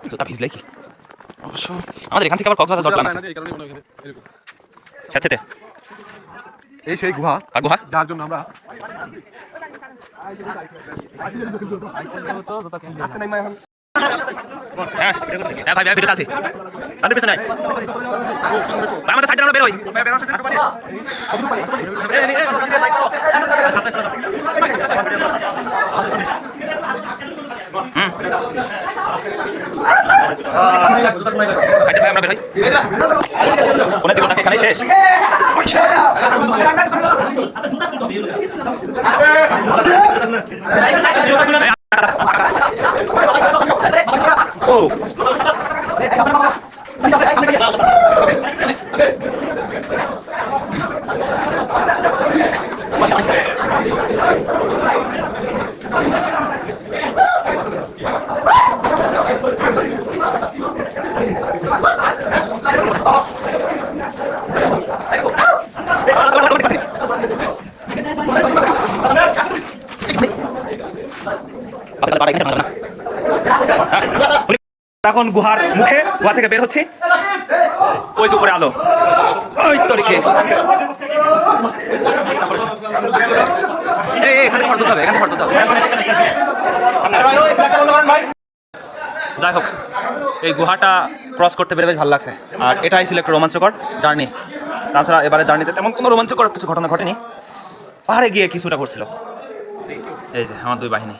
জুতা ভিজলে কি অবশ্য আমাদের এখান থেকে আবার কক্সবাজার যাওয়ার প্ল্যান আছে স্যাঁতস্যাঁতে। এই সেই গুহা, আর গুহা যার জন্য আমরা হ্যাঁ ভাই ভাই ভিডিওতে আছি তাদের পেছনে ভাই আমাদের সাইডে আমরা বের হই সাইডে ভাই আমরা বের হই কোনে দিব নাকি এখানে শেষ ও এখন গুহার মুখে গুহা থেকে বের হচ্ছে ওই যে উপরে আলো ওই তরিকে এখানে ফটো হবে এখানে ফটো হবে। যাই হোক এই গুহাটা ক্রস করতে পেরে বেশ ভালো লাগছে আর এটাই ছিল একটা রোমাঞ্চকর জার্নি। তাছাড়া এবারে জার্নিতে তেমন কোনো রোমাঞ্চকর কিছু ঘটনা ঘটেনি, পাহাড়ে গিয়ে কিছুটা ঘটছিল। এই যে আমার দুই বাহিনী।